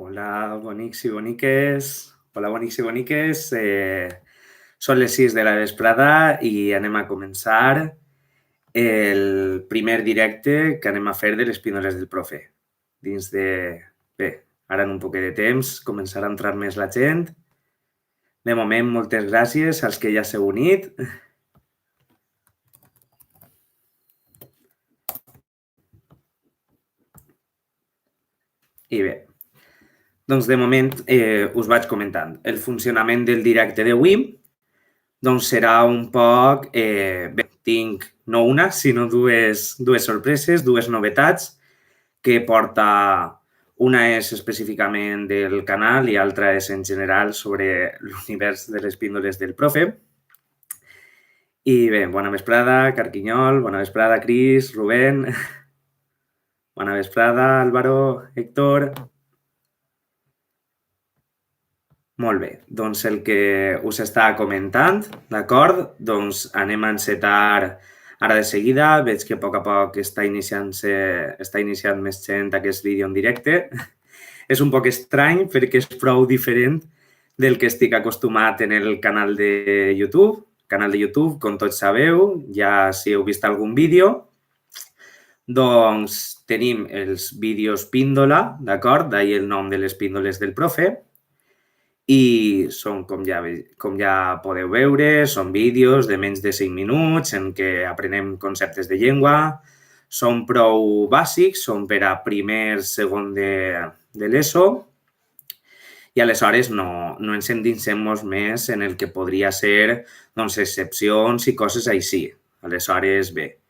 Hola, bonics i boniques. Hola, bonics i boniques. Són les 6 de la vesprada i anem a començar el primer directe que anem a fer de les píndoles del profe. Dins de... Bé, ara en un poquet de temps començarà a entrar més la gent. De moment, moltes gràcies als que ja s'heu unit. I bé, doncs de moment us vaig comentant. El funcionament del directe d'avui doncs serà un poc... bé, tinc no una, sinó dues sorpreses, dues novetats que porta... Una és específicament del canal i altra és en general sobre l'univers de les píndoles del profe. I bé, bona vesprada, Carquinyol, bona vesprada, Cris, Rubén, bona vesprada, Álvaro, Héctor... Molt bé, doncs el que us estava comentant, d'acord? Doncs anem a encetar ara de seguida. Veig que a poc està iniciant més gent aquest vídeo en directe. És un poc estrany perquè és prou diferent del que estic acostumat en el canal de YouTube. Canal de YouTube, com tots sabeu, ja si heu vist algun vídeo, doncs tenim els vídeos píndola, d'acord? D'ahir el nom de les píndoles del profe. I són, com ja podeu veure, són vídeos de menys de 5 minuts en què aprenem conceptes de llengua. Són prou bàsics, són per a primer, segon de l'ESO. I aleshores no ens endinsem més en el que podria ser doncs, excepcions i coses així. Aleshores, bé,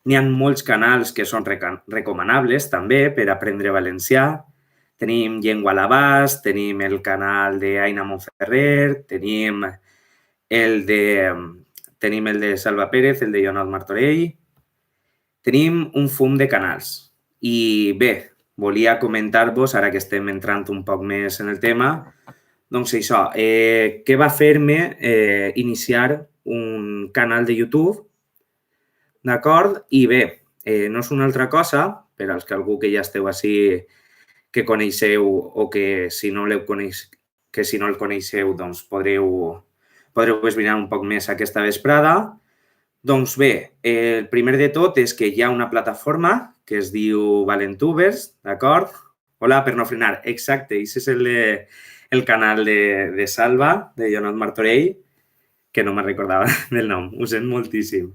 n'hi ha molts canals que són recomanables també per aprendre valencià. Tenim Llengua a l'abast, tenim el canal d'Aina Montferrer, tenim el de Salva Pérez, el de Jonat Martorell. Tenim un fum de canals. I bé, volia comentar-vos, ara que estem entrant un poc més en el tema, doncs això, què va fer-me iniciar un canal de YouTube, d'acord? I bé, no és una altra cosa, per als que algú que ja esteu així que coneixeu o que si no el coneixeu doncs podreu esbrinar un poc més aquesta vesprada. Doncs bé, el primer de tot és que hi ha una plataforma que es diu Valentubers, d'acord? Hola, per no frenar, exacte, aquest és el canal de Salva, de Jonat Martorell, que no me'n recordava del nom, ho sent moltíssim.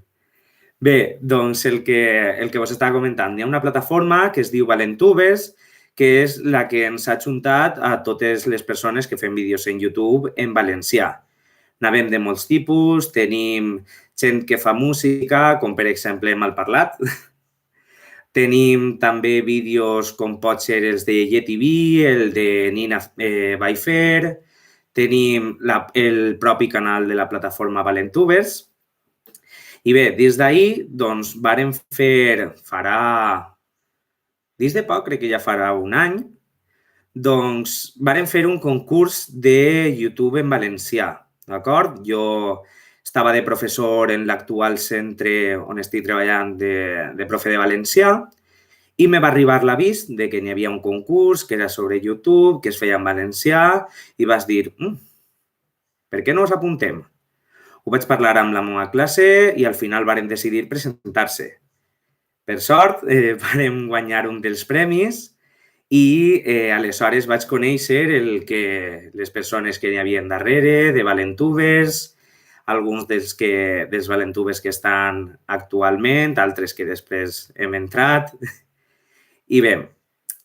Bé, doncs el que vos estava comentant, hi ha una plataforma que es diu Valentubers, que és la que ens ha ajuntat a totes les persones que fem vídeos en YouTube en valencià. N'havem de molts tipus, tenim gent que fa música, com per exemple Malparlat. Tenim també vídeos com pot ser els de YeTV, el de Nina Baifer, tenim el propi canal de la plataforma Valentubers. I bé, des d'ahir, doncs, vàrem fer, des de poc, crec que ja farà un any, doncs vàrem fer un concurs de YouTube en valencià, d'acord? Jo estava de professor en l'actual centre on estic treballant de profe de valencià i me va arribar l'avís de que n'hi havia un concurs que era sobre YouTube, que es feia en valencià i vas dir, per què no us apuntem? Ho vaig parlar amb la meva classe i al final vàrem decidir presentar-se. Per sort, vàrem guanyar un dels premis i aleshores vaig conèixer les persones que hi havia darrere, de Valentubers, alguns dels Valentubers que estan actualment, altres que després hem entrat. I bé,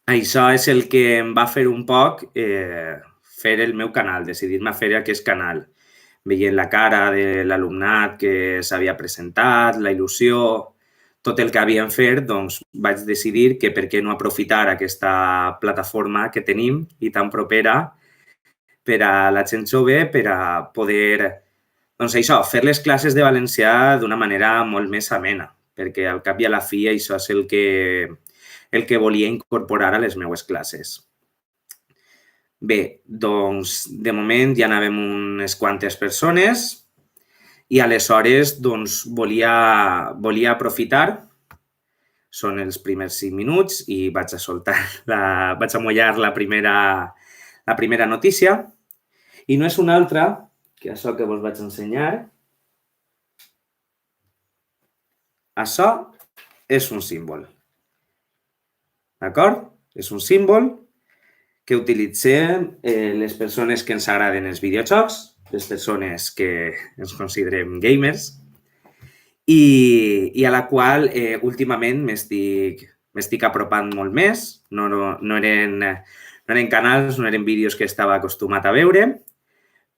això és el que em va fer un poc fer el meu canal, decidir-me a fer aquest canal. Veient la cara de l'alumnat que s'havia presentat, la il·lusió, tot el que havíem fet, doncs vaig decidir que per què no aprofitar aquesta plataforma que tenim i tan propera per a la gent jove per a poder, doncs això, fer les classes de valencià d'una manera molt més amena, perquè al cap i a la fi això és el que volia incorporar a les meues classes. Bé, doncs de moment ja anàvem unes quantes persones i aleshores doncs, volia aprofitar, són els primers 5 minuts i vaig a mullar la primera la primera notícia, i no és una altra que això que vos vaig ensenyar. Això és un símbol. D'acord? És un símbol que utilitzem les persones que ens agraden els videojocs, les persones que ens considerem gamers, i a la qual últimament m'estic apropant molt més. No eren canals, no eren vídeos que estava acostumat a veure,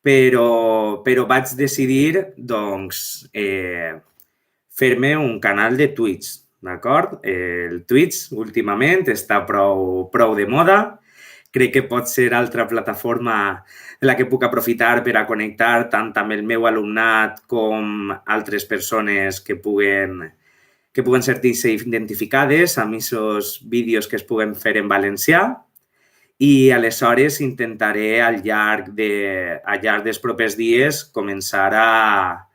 però vaig decidir, doncs, fer-me un canal de Twitch, d'acord? El Twitch últimament està prou de moda. Crec que pot ser altra plataforma de la que puc aprofitar per a connectar tant amb el meu alumnat com altres persones que puguen sentir-se identificades amb aquests vídeos que es puguen fer en valencià. I aleshores intentaré al llarg dels propers dies començar a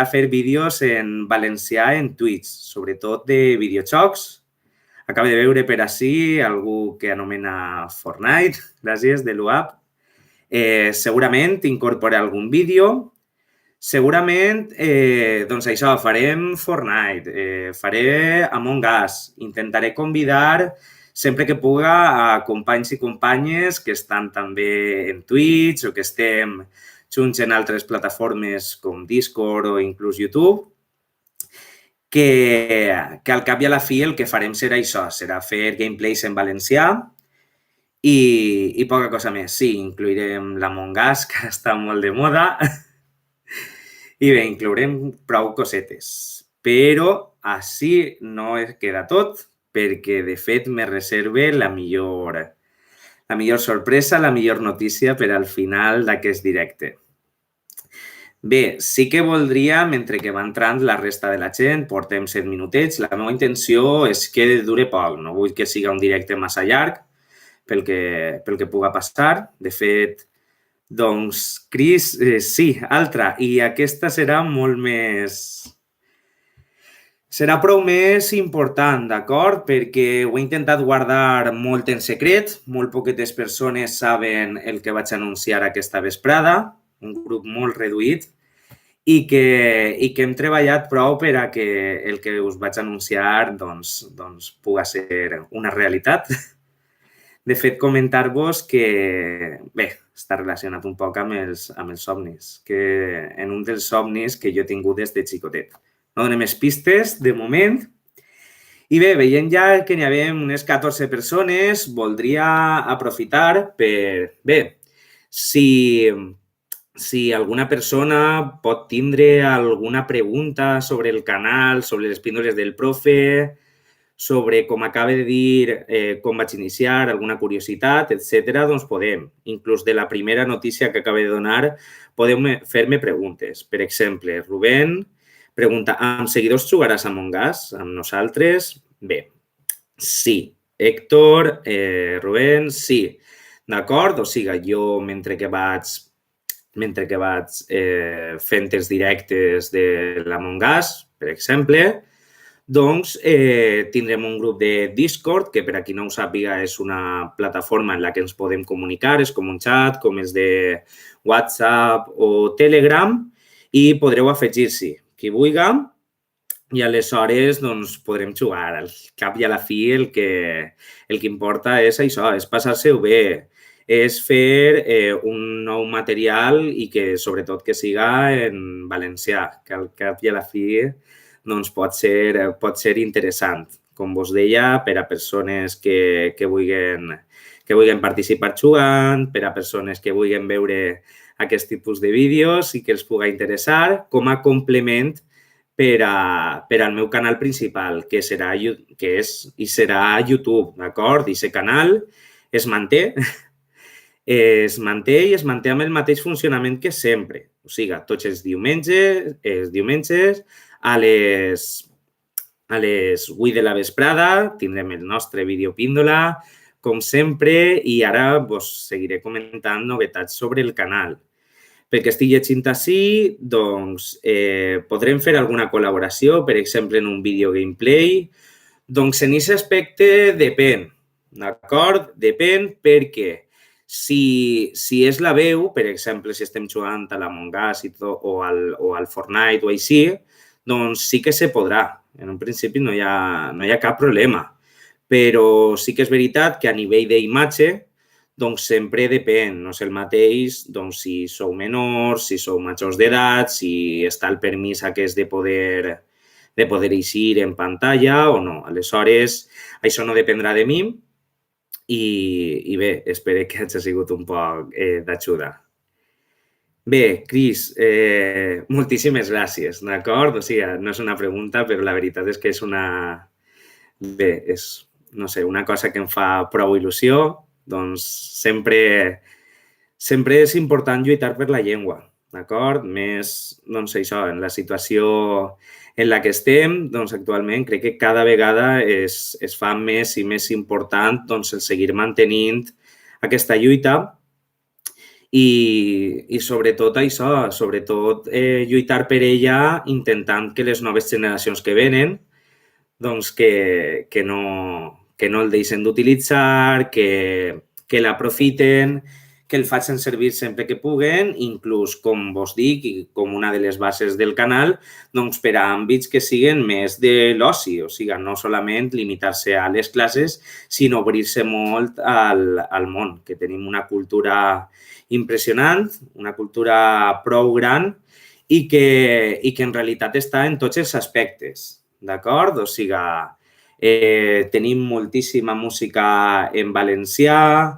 fer vídeos en valencià en Twitch, sobretot de videojocs. Acabo de veure per ací algú que anomena Fortnite, gràcies, de l'UAP. Segurament incorporaré algun vídeo. Segurament, doncs això, farem Fortnite, faré Among Us. Intentaré convidar sempre que puga a companys i companyes que estan també en Twitch o que estem junts en altres plataformes com Discord o inclús YouTube, que al cap i a la fi el que farem serà això, serà fer gameplays en valencià i poca cosa més. Sí, inclourem l'Among Us, que ara està molt de moda, i bé, inclourem prou cosetes. Però així no es queda tot, perquè de fet me reserve la millor sorpresa, la millor notícia per al final d'aquest directe. Bé, sí que voldria, mentre que va entrant la resta de la gent, portem 7 minutets, la meva intenció és que dure poc, no vull que siga un directe massa llarg pel que puga passar. De fet, doncs, Cris, sí, altra, i aquesta serà molt més... Serà prou més important, d'acord? Perquè ho he intentat guardar molt en secret, molt poquetes persones saben el que vaig anunciar aquesta vesprada, un grup molt reduït, i que hem treballat prou per a que el que us vaig anunciar doncs puga ser una realitat. De fet, comentar-vos que, bé, està relacionat un poc amb els somnis, que en un dels somnis que jo he tingut des de xicotet. No donem més pistes, de moment. I bé, veient ja que n'hi havia unes 14 persones, voldria aprofitar per... Bé, si alguna persona pot tindre alguna pregunta sobre el canal, sobre les píndoles del profe, sobre, com acaba de dir, com vaig iniciar, alguna curiositat, etc., doncs podem. Inclús de la primera notícia que acaba de donar, podeu fer-me preguntes. Per exemple, Rubén pregunta, amb seguidors jugaràs a Among Us amb nosaltres? Bé, sí. Héctor, Rubén, sí. D'acord? O sigui, jo mentre que vaig fent els directes de l'Among Us, per exemple, doncs tindrem un grup de Discord, que per a qui no ho sàpiga és una plataforma en la que ens podem comunicar, és com un xat, com és de WhatsApp o Telegram, i podreu afegir-s'hi qui vulgui, i aleshores doncs, podrem jugar. Al cap i a la fi el que importa és això, és passar-se-ho bé, és fer un nou material i que sobretot que siga en valencià, que al cap i a la fi doncs, pot ser interessant. Com vos deia, per a persones que vulguin participar jugant, per a persones que vulguin veure aquest tipus de vídeos i que els pugui interessar com a complement per al meu canal principal, que serà YouTube, d'acord? I aquest canal es manté amb el mateix funcionament que sempre. O sigui, tots els diumenges a les 8 de la vesprada tindrem el nostre videopíndola, com sempre, i ara vos seguiré comentant novetats sobre el canal. Pel que estic llegint ací, doncs, podrem fer alguna col·laboració, per exemple, en un vídeo gameplay. Doncs en aquest aspecte depèn, d'acord? Depèn perquè Si és la veu, per exemple, si estem jugant a l'Among Us o al Fortnite o així, doncs sí que se podrà. En un principi no hi ha cap problema. Però sí que és veritat que a nivell d'imatge doncs sempre depèn, no és el mateix doncs, si sou menors, si sou majors d'edat, si està el permís aquest de poder eixir en pantalla o no. Aleshores, això no dependrà de mi i bé, espero que hagi sigut un poc d'ajuda. Bé, Cris, moltíssimes gràcies, d'acord? O sigui, no és una pregunta, però la veritat és que és Bé, és, no sé, una cosa que em fa prou il·lusió, doncs sempre és important lluitar per la llengua, d'acord? Més, doncs això, en la situació en la que estem, doncs actualment crec que cada vegada es fa més i més important doncs, el seguir mantenint aquesta lluita i sobretot això, lluitar per ella intentant que les noves generacions que venen doncs que no el deixen d'utilitzar, que l'aprofiten, que el facin servir sempre que puguen, inclús, com vos dic, i com una de les bases del canal, doncs per a àmbits que siguen més de l'oci, o sigui, no solament limitar-se a les classes, sinó obrir-se molt al món, que tenim una cultura impressionant, una cultura prou gran i que en realitat està en tots els aspectes. D'acord? O sigui, tenim moltíssima música en valencià,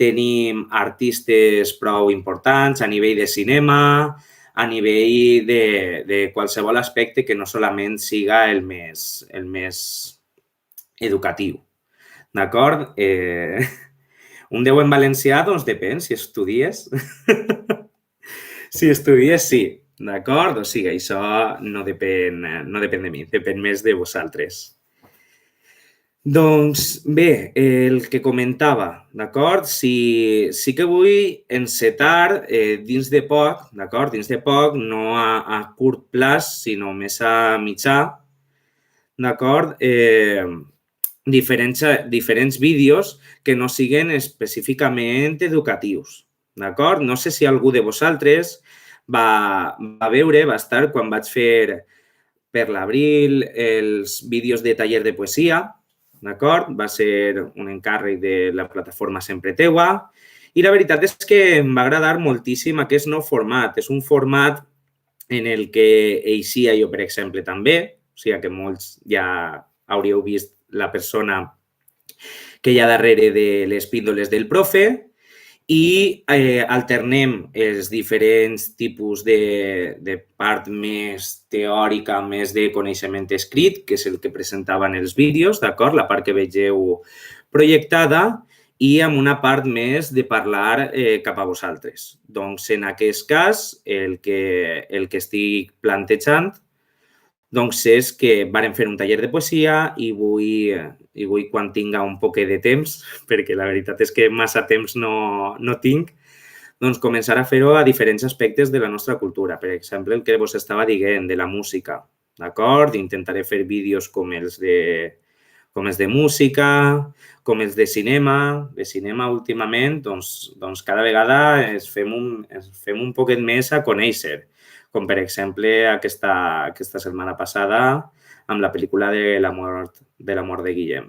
tenim artistes prou importants a nivell de cinema, a nivell de qualsevol aspecte que no solament siga el més educatiu. D'acord? Un 10 en valencià, doncs depèn, si estudies. Si estudies, sí. D'acord? O sigui, això no depèn de mi, depèn més de vosaltres. Doncs bé, el que comentava, d'acord? Sí que vull encetar dins de poc, d'acord? Dins de poc, no a curt plaç, sinó més a mitjà, d'acord? Diferents vídeos que no siguen específicament educatius, d'acord? No sé si algú de vosaltres va estar quan vaig fer per l'abril els vídeos de taller de poesia, d'acord? Va ser un encàrrec de la plataforma Sempre Teua i la veritat és que em va agradar moltíssim aquest nou format. És un format en el que eixia jo, per exemple, també, o sigui que molts ja hauríeu vist la persona que hi ha darrere de les píndoles del profe i alternem els diferents tipus de part més teòrica, més de coneixement escrit, que és el que presentaven els vídeos, d'acord? La part que vegeu projectada i amb una part més de parlar cap a vosaltres. Doncs, en aquest cas, el que estic plantejant doncs és que vàrem fer un taller de poesia i vull quan tinga un poquet de temps, perquè la veritat és que massa temps no tinc, doncs començar a fer-ho a diferents aspectes de la nostra cultura. Per exemple, el que vos estava dient de la música, d'acord? Intentaré fer vídeos com els de música, com els de cinema. De cinema, últimament, doncs cada vegada ens fem un poquet més a conèixer, com per exemple aquesta setmana passada amb la pel·lícula de la mort de Guillem.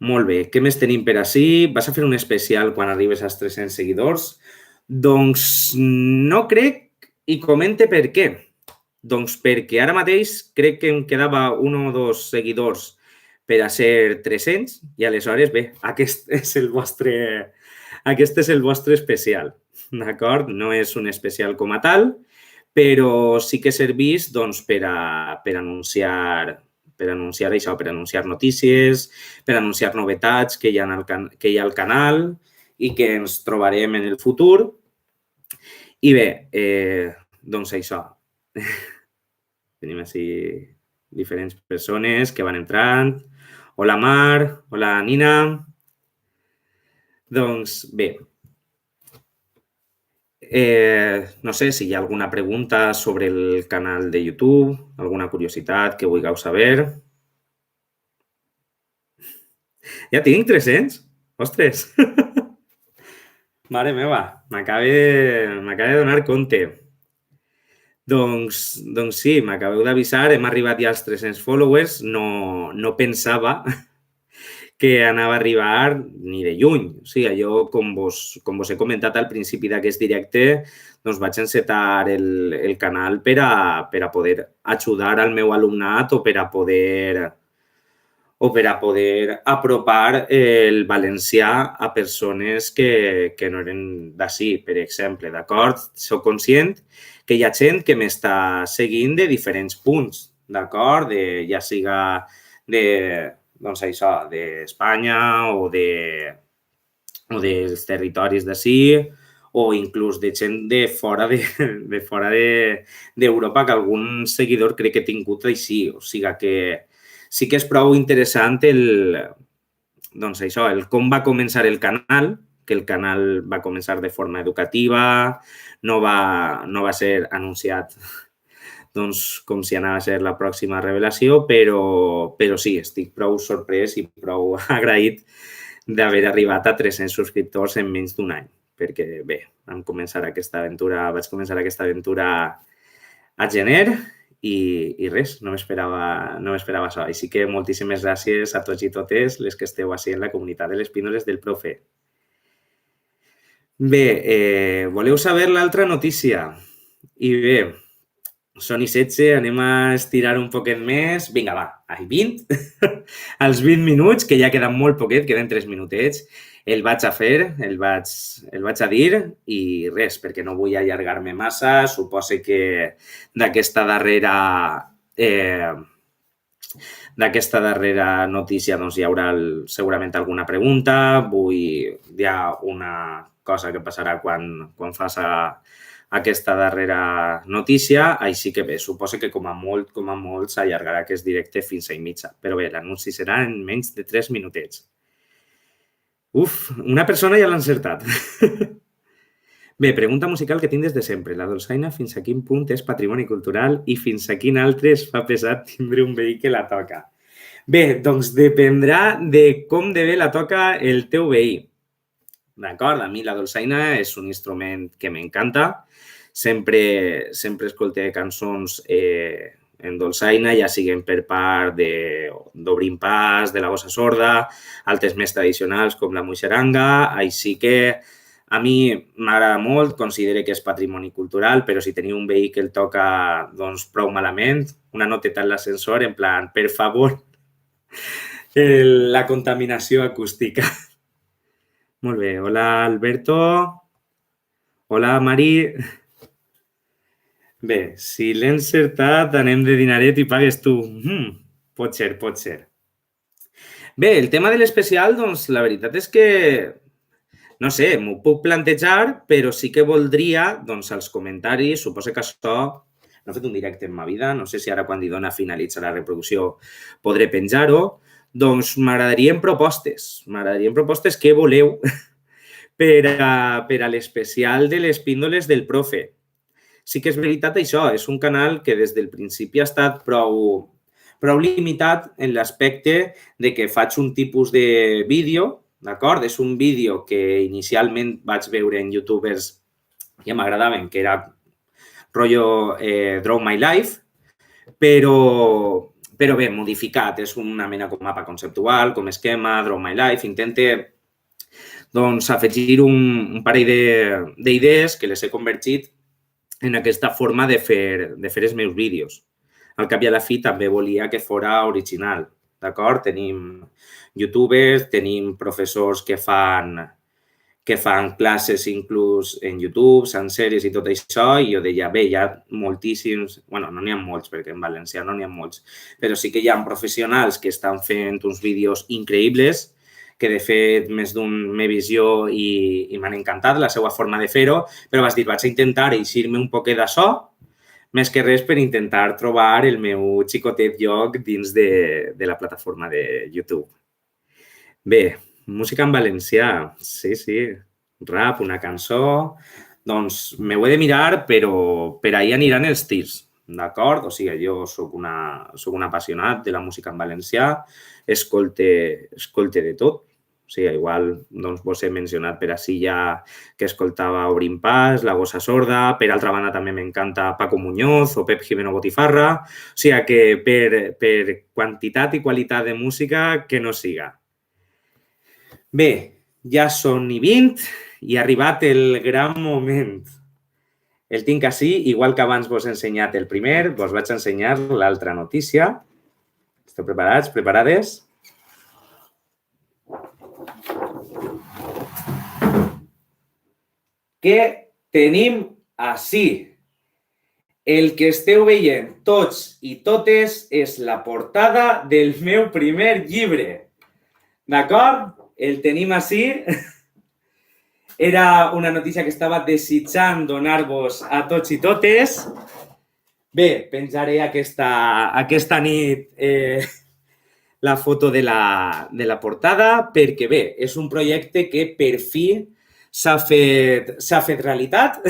Molt bé, què més tenim per ací? Vas a fer un especial quan arribes als 300 seguidors? Doncs no crec i comente per què. Doncs perquè ara mateix crec que em quedava un o dos seguidors per a ser 300 i aleshores, bé, aquest és el vostre especial, d'acord? No és un especial com a tal, però sí que serveix doncs, per anunciar això, per anunciar notícies, per anunciar novetats que hi ha al canal i que ens trobarem en el futur. I bé, doncs això. Tenim així diferents persones que van entrant. Hola, Mar. Hola, Nina. Doncs bé, no sé si hi ha alguna pregunta sobre el canal de YouTube, alguna curiositat que vulgueu saber. Ja tinc 300? Ostres! Mare meva, m'acaba de donar compte. Doncs sí, m'acabeu d'avisar, hem arribat ja als 300 followers, no pensava que anava a arribar ni de lluny. O sigui, jo, com vos he comentat al principi d'aquest directe, doncs vaig encetar el canal per a poder ajudar al meu alumnat o per a poder apropar el valencià a persones que no eren d'ací, per exemple, d'acord? Soc conscient que hi ha gent que m'està seguint de diferents punts, d'acord? Ja siga de, doncs això, d'Espanya o dels territoris d'ací, o inclús de gent de fora d'Europa, que algun seguidor crec que he tingut així. O sigui que sí que és prou interessant doncs això, el com va començar el canal, que el canal va començar de forma educativa, no va ser anunciat doncs, com si anava a ser la pròxima revelació, però sí, estic prou sorprès i prou agraït d'haver arribat a 300 subscriptors en menys d'un any, perquè bé, vaig començar aquesta aventura a gener i res, no m'esperava això. Així que moltíssimes gràcies a tots i totes les que esteu així en la comunitat de les píndoles del profe. Bé, voleu saber l'altra notícia? I bé, són i 16, anem a estirar un poquet més. Vinga, va, ai, 20. Als 20 minuts, que ja queden molt poquet, queden 3 minutets, el vaig a fer, el vaig a dir i res, perquè no vull allargar-me massa. Suposo que d'aquesta darrera notícia doncs, hi haurà segurament alguna pregunta. Hi ha una cosa que passarà quan faça aquesta darrera notícia, així que bé, suposo que com a molt s'allargarà aquest directe fins a 1:30. Però bé, l'anunci serà en menys de 3 minutets. Uf, una persona ja l'ha encertat. Bé, pregunta musical que tinc des de sempre. La dolçaina fins a quin punt és patrimoni cultural i fins a quin altre es fa pesat tindre un veí que la toca? Bé, doncs dependrà de com de bé la toca el teu veí. D'acord? A mi la dolçaina és un instrument que m'encanta. Sempre escolté cançons en dolçaina, ja siguin per part d'Obrim Pas, de la Bossa Sorda, altres més tradicionals com la Muixeranga, així que a mi m'agrada molt, considero que és patrimoni cultural, però si teniu un veí que el toca doncs, prou malament, una noteta en l'ascensor, en plan, per favor, la contaminació acústica. Molt bé, hola Alberto, hola Mari. Bé, si l'he encertat, anem de dinaret i pagues tu. Pot ser. Bé, el tema de l'especial, doncs, la veritat és que, no sé, m'ho puc plantejar, però sí que voldria, doncs, als comentaris, suposo que això, no he fet un directe en ma vida, no sé si ara quan li dona finalitzar la reproducció podré penjar-ho, doncs m'agradarien propostes. Què voleu per a l'especial de les píndoles del profe. Sí que és veritat això, és un canal que des del principi ha estat prou limitat en l'aspecte de que faig un tipus de vídeo, d'acord? És un vídeo que inicialment vaig veure en youtubers que m'agradaven, que era rotllo Draw My Life, però bé, modificat. És una mena com mapa conceptual, com esquema, Draw My Life. Intente doncs, afegir un parell d'idees que les he convertit en aquesta forma de fer els meus vídeos. Al cap i a la fi també volia que fora original, d'acord? Tenim youtubers, tenim professors que fan classes inclús en YouTube, en sèries i tot això, i jo deia, bé, hi ha moltíssims, bueno, no n'hi ha molts, perquè en valencià no n'hi ha molts, però sí que hi ha professionals que estan fent uns vídeos increïbles, que de fet més d'un m'he vist jo i m'han encantat la seva forma de fer-ho, però vaig dir, vaig a intentar eixir-me un poquet d'això, més que res per intentar trobar el meu xicotet lloc dins de la plataforma de YouTube. Bé, música en valencià, sí, rap, una cançó, doncs m'ho he de mirar, però per ahir aniran els tirs, d'acord? O sigui, jo soc un apassionat de la música en valencià, escolte de tot, O sigui, igual doncs, vos he mencionat per ací ja que escoltava Obrim Pas, La Gossa Sorda, per altra banda també m'encanta Paco Muñoz o Pep Jimeno Botifarra, o sigui que per quantitat i qualitat de música que no siga. Bé, ja són i 20 i ha arribat el gran moment. El tinc així, igual que abans vos he ensenyat el primer, vos vaig ensenyar l'altra notícia. Esteu preparats, preparades? Què tenim així? El que esteu veient tots i totes és la portada del meu primer llibre. D'acord? El tenim així. Era una notícia que estava desitjant donar-vos a tots i totes. Bé, penjaré aquesta nit la foto de la portada perquè, bé, és un projecte que per fi s'ha fet realitat.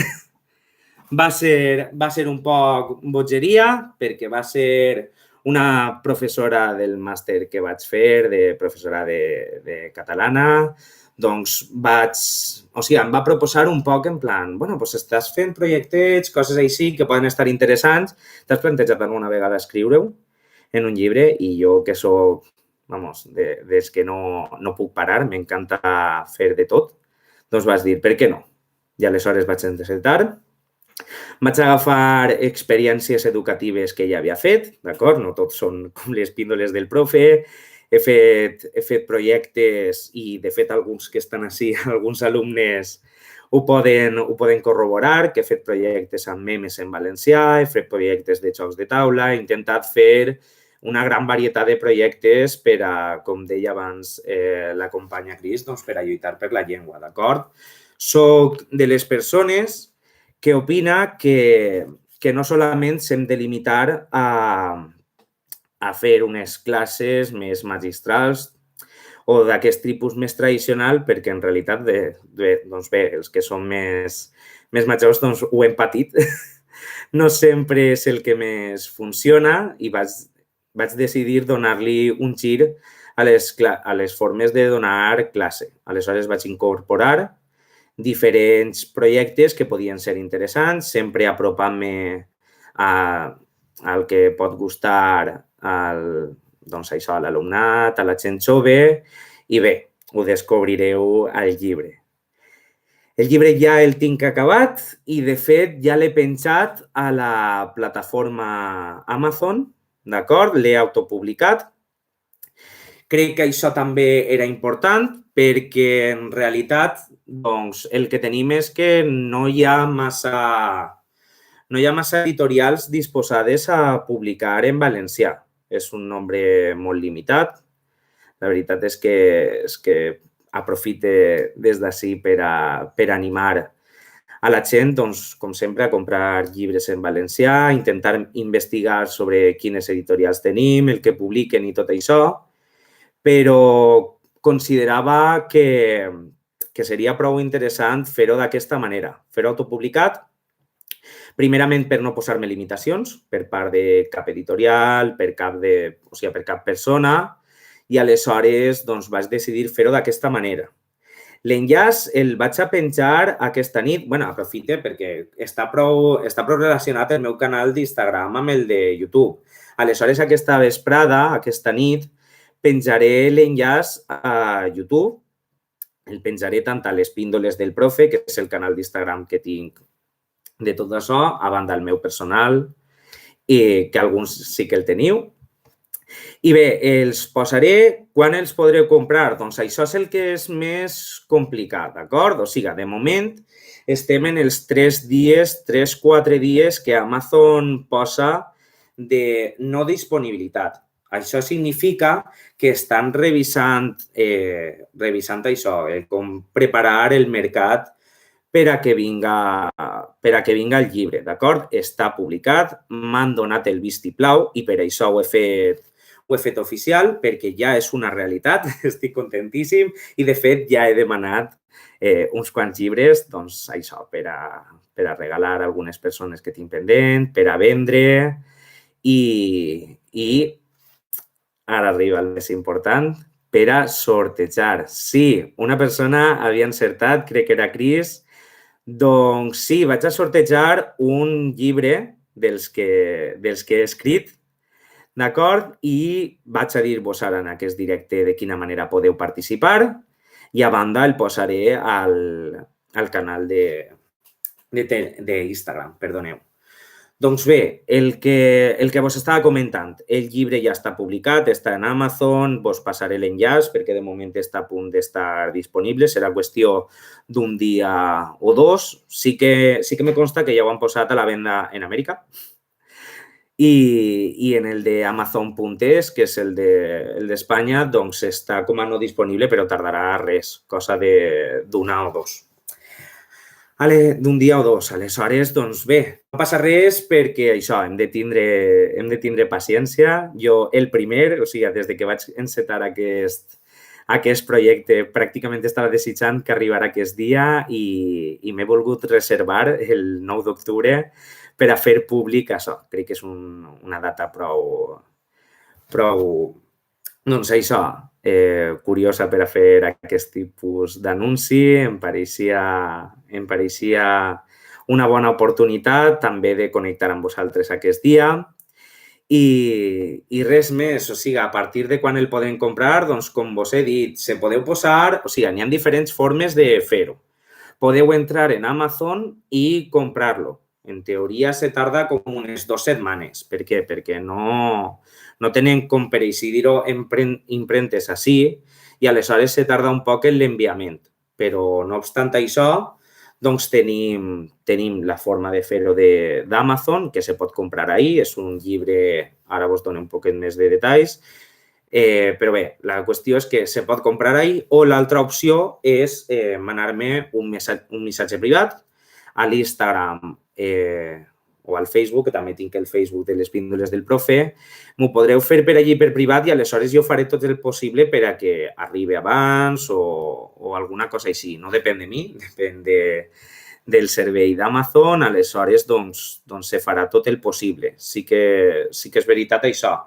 Va ser un poc bogeria perquè va ser una professora del màster que vaig fer, de professora de catalana, doncs em va proposar un poc en plan, bueno, doncs estàs fent projectets, coses així que poden estar interessants, t'has plantejat alguna vegada escriure-ho en un llibre i jo que soc, des que no puc parar, m'encanta fer de tot, doncs vas dir, per què no? I aleshores vaig encetar. Vaig agafar experiències educatives que ja havia fet, d'acord? No tots són com les píndoles del profe. He fet projectes i, de fet, alguns que estan així, alguns alumnes ho poden corroborar, que he fet projectes amb memes en valencià, he fet projectes de jocs de taula, he intentat fer una gran varietat de projectes per a, com deia abans la companya Cris, doncs per a lluitar per la llengua, d'acord? Soc de les persones que opina que no solament s'hem de limitar a fer unes classes més magistrals o d'aquest tipus més tradicional, perquè en realitat, doncs bé, els que som més majors doncs ho hem patit. No sempre és el que més funciona i vaig decidir donar-li un gir a les formes de donar classe. Aleshores vaig incorporar diferents projectes que podien ser interessants, sempre apropant-me al que pot gustar a l'alumnat, a la gent jove, i bé, ho descobrireu al llibre. El llibre ja el tinc acabat i, de fet, ja l'he penjat a la plataforma Amazon, d'acord? L'he autopublicat. Crec que això també era important perquè, en realitat, doncs, el que tenim és que no hi ha massa editorials disposades a publicar en valencià. És un nombre molt limitat. La veritat és que aprofite des d'ací per animar a la gent, doncs, com sempre, a comprar llibres en valencià, intentar investigar sobre quines editorials tenim, el que publiquen i tot això, però considerava que seria prou interessant fer-ho d'aquesta manera, fer-ho autopublicat, primerament per no posar-me limitacions per part de cap editorial, per cap persona, i aleshores doncs, vaig decidir fer-ho d'aquesta manera. L'enllaç el vaig a penjar aquesta nit. Bé, aprofite perquè està prou relacionat el meu canal d'Instagram amb el de YouTube. Aleshores, aquesta vesprada, aquesta nit, penjaré l'enllaç a YouTube. El penjaré tant a les píndoles del profe, que és el canal d'Instagram que tinc de tot això, a banda del meu personal, que alguns sí que el teniu. I bé, els posaré. Quan els podreu comprar? Doncs això és el que és més complicat, d'acord? O sigui, de moment estem en els 3-4 dies que Amazon posa de no disponibilitat. Això significa que estan revisant això, com preparar el mercat per a que vinga el llibre, d'acord? Està publicat, m'han donat el vistiplau i per això ho he fet oficial, perquè ja és una realitat, estic contentíssim i, de fet, ja he demanat uns quants llibres, doncs, això, per a regalar a algunes persones que tinc pendent, per a vendre i ara arriba el més important, per a sortejar. Sí, una persona havia encertat, crec que era Cris. Doncs sí, vaig a sortejar un llibre dels que he escrit, d'acord? I vaig a dir-vos ara en aquest directe de quina manera podeu participar i a banda el posaré al canal d'Instagram, perdoneu. Doncs bé, el que vos estava comentant, el llibre ja està publicat, està en Amazon, vos passaré l'enllaç perquè de moment està a punt d'estar disponible, serà qüestió d'un dia o dos. Sí que me consta que ja ho han posat a la venda en Amèrica i en el de Amazon.es, que és el d'Espanya, doncs està com a no disponible, però tardarà res, cosa d'una o dos. D'un dia o dos. Aleshores, doncs bé, no passa res perquè això, hem de tindre paciència. Jo, el primer, o sigui, des de que vaig encetar aquest projecte, pràcticament estava desitjant que arribara aquest dia i m'he volgut reservar el 9 d'octubre per a fer públic això. Crec que és una data prou, doncs això, curiosa per a fer aquest tipus d'anunci. Em pareixia una bona oportunitat també de connectar amb vosaltres aquest dia. I res més, o sigui, a partir de quan el podem comprar, doncs com vos he dit, se podeu posar, o sigui, n'hi ha diferents formes de fer-ho. Podeu entrar en Amazon i comprar-lo. En teoria se tarda com unes 2 setmanes. Per què? Perquè no tenen, com per així dir-ho, impremtes així i aleshores se tarda un poc en l'enviament. Però no obstant això, doncs tenim la forma de fer-ho d'Amazon, que se pot comprar ahí. És un llibre, ara vos dono un poquet més de detalls, però bé, la qüestió és que se pot comprar ahí o l'altra opció és manar-me un missatge privat a l'Instagram o al Facebook, que també tinc el Facebook de les píndoles del profe. M'ho podreu fer per allí per privat i aleshores jo faré tot el possible per a que arribi abans o alguna cosa així. No depèn de mi, depèn del servei d'Amazon. Aleshores, doncs se farà tot el possible. Sí que és veritat això,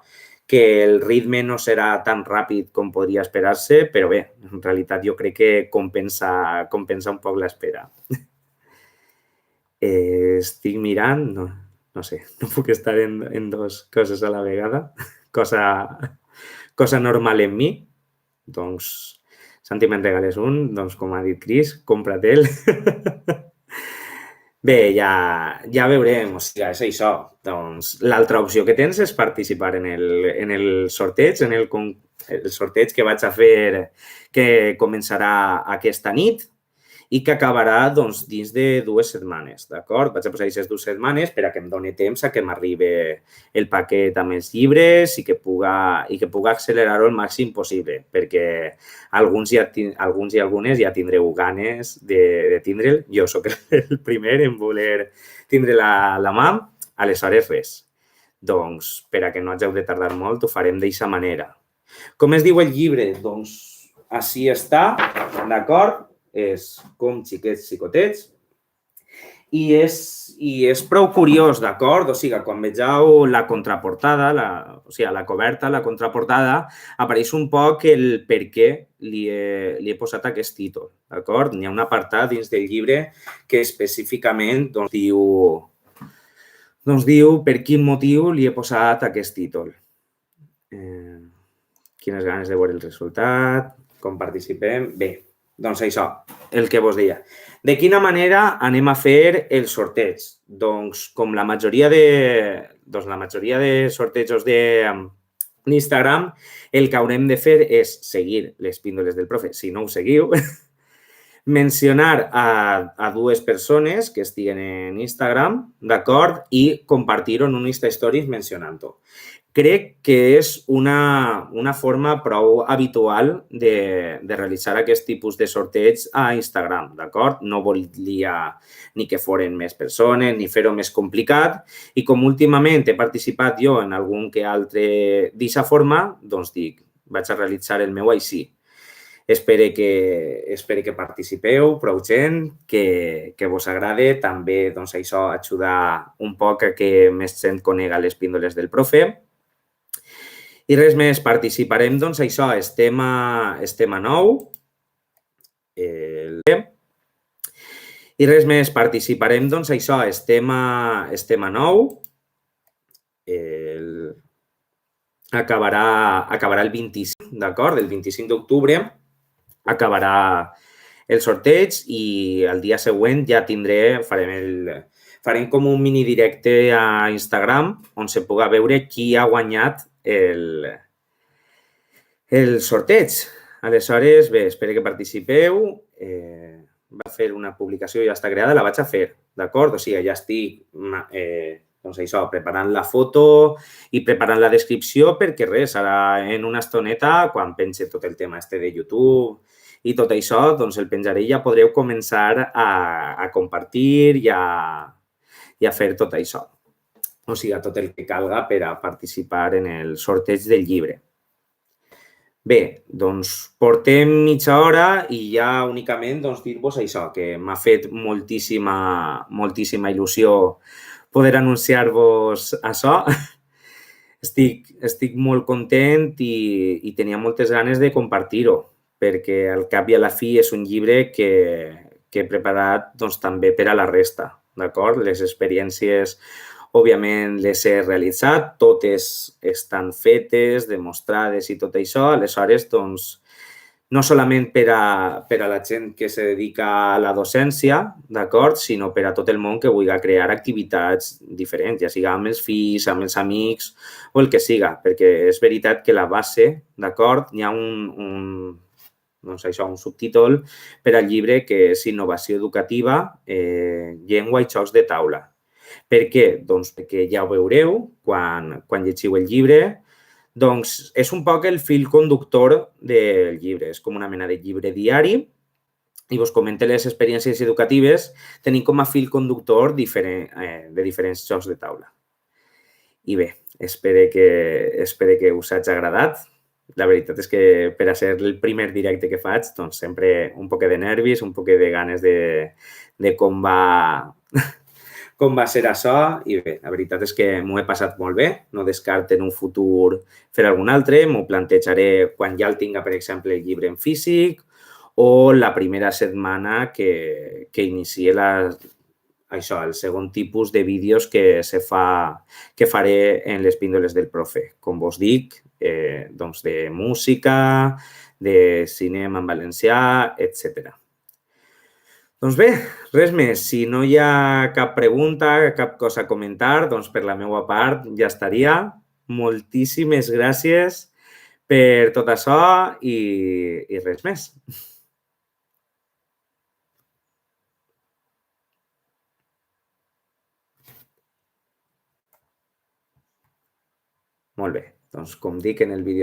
que el ritme no serà tan ràpid com podria esperar-se, però bé, en realitat jo crec que compensa un poc l'espera. Estic mirant, no sé, no puc estar en dues coses a la vegada, cosa normal en mi. Doncs, Santi, me'n regales un, doncs com ha dit Cris, compra't-el. Bé, ja veurem, o sigui, és això. Doncs l'altra opció que tens és participar en el sorteig, en el sorteig que vaig a fer, que començarà aquesta nit i que acabarà doncs, dins de 2 setmanes, d'acord? Vaig a posar aquestes 2 setmanes per a que em doni temps a que m'arribi el paquet amb els llibres i que puga accelerar-ho el màxim possible, perquè alguns i algunes ja tindreu ganes de tindre'l. Jo sóc el primer en voler tindre la mà, aleshores res. Doncs, per a que no hàgiu de tardar molt, ho farem d'aquesta manera. Com es diu el llibre? Doncs, així està, d'acord? És Com xiquets xicotets i és prou curiós, d'acord? O sigui, quan vegeu la contraportada, o sigui, la coberta, la contraportada, apareix un poc el per què li he posat aquest títol, d'acord? N'hi ha un apartat dins del llibre que específicament diu per quin motiu li he posat aquest títol. Quines ganes de veure el resultat, com participem... Bé, doncs això, el que vos deia. De quina manera anem a fer el sorteig? Doncs com la majoria de sortejos d'Instagram, el que haurem de fer és seguir les píndoles del profe, si no ho seguiu, mencionar a 2 persones que estiguen en Instagram, d'acord? I compartir-ho en un Insta Stories mencionant-ho. Crec que és una forma prou habitual de realitzar aquest tipus de sorteig a Instagram, d'acord? No volia ni que foren més persones ni fer-ho més complicat i com últimament he participat jo en algun que altre d'aquesta forma, doncs dic, vaig a realitzar el meu així. Espero que participeu, prou gent, que vos agrade. També doncs, això ajuda un poc a que més gent conega les píndoles del profe. I res més, participarem, doncs això, estem a 9. I res més, participarem, doncs això, estem a 9. Acabarà el 25, d'acord? El 25 d'octubre acabarà el sorteig i el dia següent ja farem com un mini directe a Instagram on se puga veure qui ha guanyat el sorteig. Aleshores, bé, espero que participeu. Va fer una publicació, ja està creada, la vaig a fer, d'acord? O sigui, ja estic, doncs això, preparant la foto i preparant la descripció perquè res, ara en una estoneta, quan pense tot el tema de YouTube i tot això, doncs el penjaré i ja podreu començar a compartir i a fer tot això. O sigui, tot el que calga per a participar en el sorteig del llibre. Bé, doncs portem mitja hora i ja únicament dir-vos això, que m'ha fet moltíssima il·lusió poder anunciar-vos això. Estic molt content i tenia moltes ganes de compartir-ho, perquè al cap i a la fi és un llibre que he preparat doncs, també per a la resta, d'acord? Les experiències, òbviament, les he realitzat, totes estan fetes, demostrades i tot això. Aleshores, doncs, no solament per a la gent que se dedica a la docència, d'acord, sinó per a tot el món que vulgui crear activitats diferents, ja siga amb els fills, amb els amics o el que siga, perquè és veritat que la base, d'acord, hi ha un subtítol per al llibre que és Innovació educativa, llengua i jocs de taula. Per què? Doncs perquè ja ho veureu quan llegiu el llibre. Doncs és un poc el fil conductor del llibre. És com una mena de llibre diari i vos comenta les experiències educatives tenint com a fil conductor de diferents jocs de taula. I bé, espero que us hagi agradat. La veritat és que per a ser el primer directe que faig, doncs sempre un poc de nervis, un poc de ganes de com va ser això i bé, la veritat és que m'ho he passat molt bé, no descarto en un futur fer algun altre, m'ho plantejaré quan ja el tinga, per exemple, el llibre en físic o la primera setmana que iniciï el segon tipus de vídeos que faré en les píndoles del profe. Com vos dic, doncs de música, de cinema en valencià, etc. Doncs bé, res més. Si no hi ha cap pregunta, cap cosa a comentar, doncs per la meva part ja estaria. Moltíssimes gràcies per tot això i res més. Molt bé, doncs com dic en el vídeo